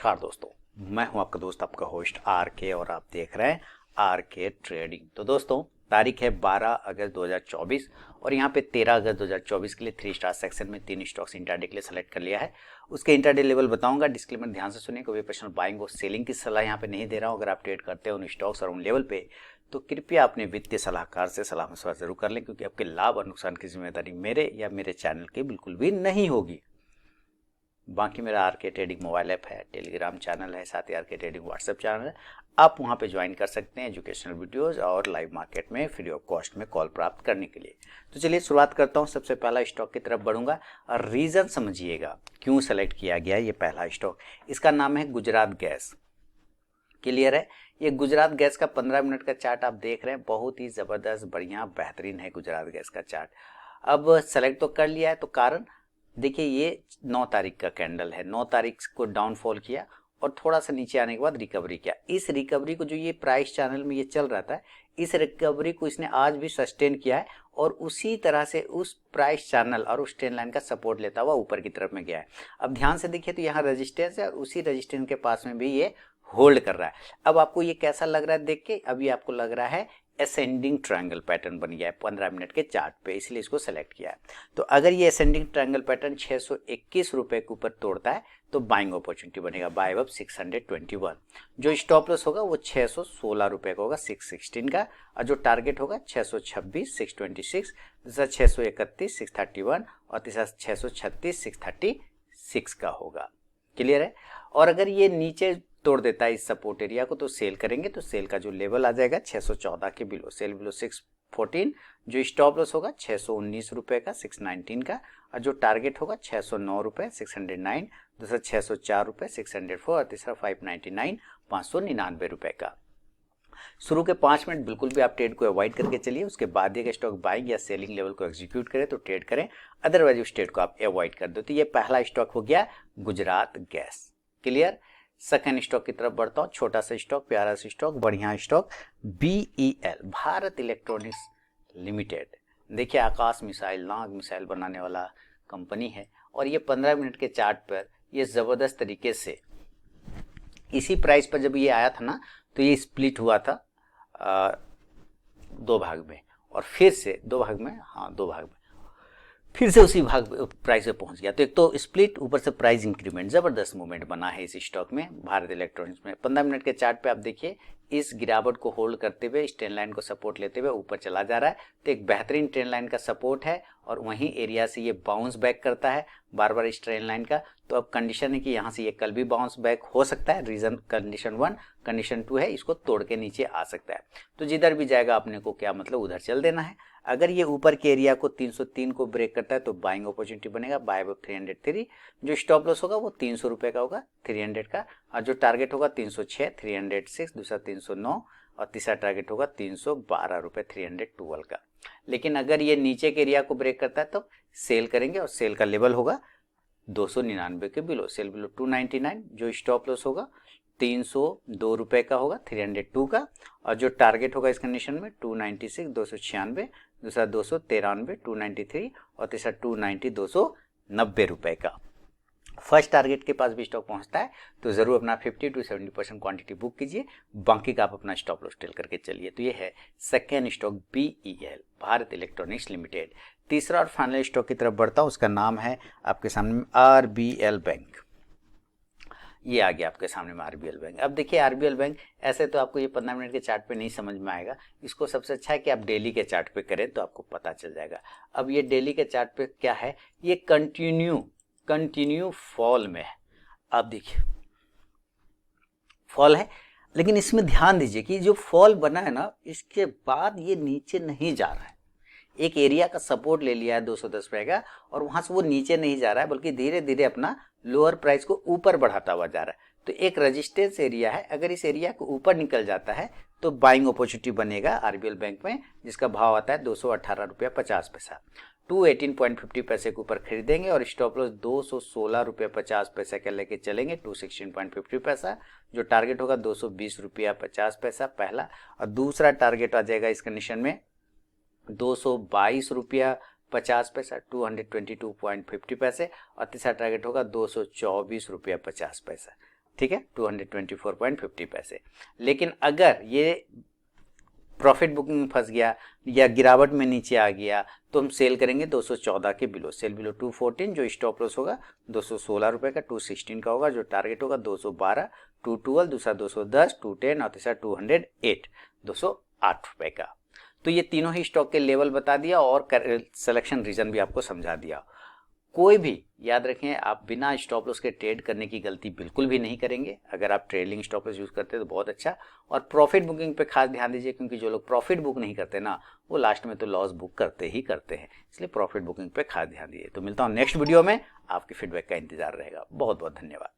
नमस्कार दोस्तों, मैं हूं आपका दोस्त आपका होस्ट आर के और आप देख रहे हैं आर के ट्रेडिंग। तो दोस्तों तारीख है 12 अगस्त 2024 और यहाँ पे 13 अगस्त 2024 के लिए 3 स्टार सेक्शन में 3 स्टॉक्स इंट्राडे के लिए सेलेक्ट कर लिया है। उसके इंट्राडे लेवल बताऊंगा, डिस्क्लेमर ध्यान से सुनिए। कोई पर्सनल बाइंग और सेलिंग की सलाह यहाँ पे नहीं दे रहा हूँ। अगर आप ट्रेड करते हो उन स्टॉक्स और उन लेवल पे तो कृपया अपने वित्तीय सलाहकार से सलाह मशवरा जरूर कर लें, क्योंकि आपके लाभ और नुकसान की जिम्मेदारी मेरे या मेरे चैनल की बिल्कुल भी नहीं होगी। बाकी मेरा आर के ट्रेडिंग मोबाइल ऐप है, टेलीग्राम चैनल है, साथ ही आर के ट्रेडिंग व्हाट्सएप चैनल है। आप वहां पे ज्वाइन कर सकते हैं एजुकेशनल वीडियोस और लाइव मार्केट में फ्री ऑफ कॉस्ट में कॉल प्राप्त करने के लिए। तो चलिए शुरुआत करता हूं। सबसे पहला स्टॉक की तरफ बढ़ूंगा और रीजन समझिएगा क्यों सेलेक्ट किया गया ये पहला स्टॉक। इसका नाम है गुजरात गैस। क्लियर है? ये गुजरात गैस का 15 मिनट का चार्ट आप देख रहे हैं, बहुत ही जबरदस्त बढ़िया बेहतरीन है गुजरात गैस का चार्ट। अब सेलेक्ट तो कर लिया है, तो कारण देखिए ये 9 तारीख का कैंडल है। 9 तारीख को डाउनफॉल किया और थोड़ा सा नीचे आने के बाद रिकवरी किया। इस रिकवरी को जो ये प्राइस चैनल में ये चल रहा था, इस रिकवरी को इसने आज भी सस्टेन किया है और उसी तरह से उस प्राइस चैनल और उस ट्रेंड लाइन का सपोर्ट लेता हुआ ऊपर की तरफ में गया है। अब ध्यान से देखिए तो यहाँ रेजिस्टेंस है और उसी रेजिस्टेंस के पास में भी ये होल्ड कर रहा है। अब आपको ये कैसा लग रहा है देख के? अभी आपको लग रहा है असेंडिंग ट्रायंगल पैटर्न बन गया है 15 मिनट के चार्ट पे, इसलिए इसको सेलेक्ट किया है। तो अगर ये असेंडिंग ट्रायंगल पैटर्न 621 रुपए के ऊपर तोड़ता है तो बाइंग अपॉर्चुनिटी बनेगा, बाय अब 621। जो स्टॉप लॉस होगा वो 616 रुपए का होगा 616 का, और जो टारगेट होगा 626 626, दूसरा 631 631 और तीसरा 636 636 का होगा। क्लियर है? और अगर ये नीचे तोड़ देता है इस सपोर्ट एरिया को तो सेल करेंगे, तो सेल का जो लेवल आ जाएगा 614 के बिलो, सेल बिलो 614। जो स्टॉप लॉस होगा 619 रुपए का 619 का, और जो टारगेट होगा 609 रुपए 609, दूसरा 604 रुपए 604 और तीसरा 599 599 रुपए का। शुरू के 5 मिनट बिल्कुल भी आप ट्रेड को अवॉइड करके चलिए, उसके बाद ये स्टॉक बाइंग या सेलिंग लेवल को एग्जीक्यूट करें तो ट्रेड करें, अदरवाइज उस ट्रेड को आप अवॉइड कर दो। तो ये पहला स्टॉक हो गया Gujarat gas. Clear? Second stock की तरफ बढ़ता हूँ। छोटा सा स्टॉक, प्यारा सा स्टॉक, बढ़िया stock, BEL Bharat electronics limited. देखिए आकाश मिसाइल, नाग मिसाइल बनाने वाला कंपनी है और ये 15 मिनट के चार्ट पर ये जबरदस्त तरीके से इसी प्राइस पर जब ये आया था ना, तो ये स्प्लिट हुआ था 2 भाग में और फिर से 2 भाग में, हाँ 2 भाग में, फिर से उसी भाग प्राइस पे पहुंच गया। तो एक तो स्प्लिट, ऊपर से प्राइस इंक्रीमेंट, जबरदस्त मूवमेंट बना है इस स्टॉक में भारत इलेक्ट्रॉनिक्स में। 15 मिनट के चार्ट पे आप देखिए इस गिरावट को होल्ड करते हुए, इस ट्रेंड लाइन को सपोर्ट लेते हुए ऊपर चला जा रहा है। तो एक बेहतरीन ट्रेंड लाइन का सपोर्ट है और वहीं एरिया से ये बाउंस बैक करता है बार बार इस ट्रेंड लाइन का। तो अब कंडीशन है कि यहाँ से ये कल भी बाउंस बैक हो सकता है। रीजन कंडीशन 1, कंडीशन 2 है, इसको तोड़ के नीचे आ सकता है। तो जिधर भी जाएगा अपने को क्या मतलब उधर चल देना है। अगर ये ऊपर के एरिया को 303 को ब्रेक करता है तो बाइंग अपॉर्चुनिटी बनेगा, बाय अब 303। जो स्टॉप लॉस होगा वो 300 रुपए का होगा 300 का, और जो टारगेट होगा 306 306, दूसरा 309 और तीसरा टारगेट होगा 312 रुपए 312 का। लेकिन अगर ये नीचे के एरिया को ब्रेक करता है तो सेल करेंगे और सेल का लेवल होगा 299 के बिलो, सेल बिलो 299। जो स्टॉप लॉस होगा 302 रुपए का होगा 302 का, और जो टारगेट होगा इस कंडीशन में 296 296, दूसरा 293 293 और तीसरा 290 290 रुपए का। फर्स्ट टारगेट के पास भी स्टॉक पहुंचता है तो जरूर अपना 50 to 70% क्वांटिटी बुक कीजिए, बाकी का आप अपना स्टॉप लॉस टेल करके चलिए। तो ये है second stock BEL Bharat electronics limited. तीसरा और फाइनल स्टॉक की तरफ बढ़ता हूं, उसका नाम है आपके सामने RBL बैंक। ये आ गया आपके सामने में RBL बैंक। अब देखिए RBL बैंक ऐसे तो आपको ये 15 मिनट के चार्ट पे नहीं समझ में आएगा, इसको सबसे अच्छा है कि आप डेली के चार्ट पे करें तो आपको पता चल जाएगा। अब ये डेली के चार्ट पे क्या है, ये कंटिन्यू फॉल में है। अब देखिए फॉल है, लेकिन इसमें ध्यान दीजिए कि जो फॉल बना है ना, इसके बाद ये नीचे नहीं जा रहा है। एक एरिया का सपोर्ट ले लिया है 210 रुपए का और वहां से वो नीचे नहीं जा रहा है, बल्कि धीरे धीरे अपना लोअर प्राइस को ऊपर बढ़ाता हुआ जा रहा है। तो एक रेजिस्टेंस एरिया है, अगर इस एरिया को ऊपर निकल जाता है तो बाइंग अपॉर्चुनिटी बनेगा RBL बैंक में, जिसका भाव आता है 218 रुपया 50 पैसा। 218.50 पैसे के ऊपर खरीदेंगे और स्टॉप लॉस 216 रुपया 50 पैसा के लेके चलेंगे 216.50 पैसा। जो टारगेट होगा 220 रुपया 50 पैसा पहला, और दूसरा टारगेट आ जाएगा इस कंडीशन में 222 रुपया 50 पैसा 222.50 पैसे, और तीसरा टारगेट होगा 224 रुपया 50 पैसा। ठीक है, 224.50 पैसे। लेकिन अगर ये प्रॉफिट बुकिंग में फंस गया या गिरावट में नीचे आ गया तो हम सेल करेंगे 214 के बिलो, सेल बिलो 214, जो स्टॉप लॉस होगा 216 रुपए का, 216 का होगा, जो टारगेट होगा 212, 212, दूसरा 210, 210 और तीसरा 208, 208 रुपए का। तो ये तीनों ही स्टॉक के लेवल बता दिया और सिलेक्शन रीजन भी आपको समझा दिया। कोई भी याद रखें, आप बिना स्टॉप लॉस के ट्रेड करने की गलती बिल्कुल भी नहीं करेंगे। अगर आप ट्रेलिंग स्टॉप लॉस यूज करते हैं तो बहुत अच्छा, और प्रॉफिट बुकिंग पे खास ध्यान दीजिए, क्योंकि जो लोग प्रॉफिट बुक नहीं करते ना वो लास्ट में तो लॉस बुक करते ही करते हैं, इसलिए प्रॉफिट बुकिंग पे खास ध्यान दीजिए। तो मिलता हूँ नेक्स्ट वीडियो में, आपके फीडबैक का इंतजार रहेगा। बहुत बहुत धन्यवाद।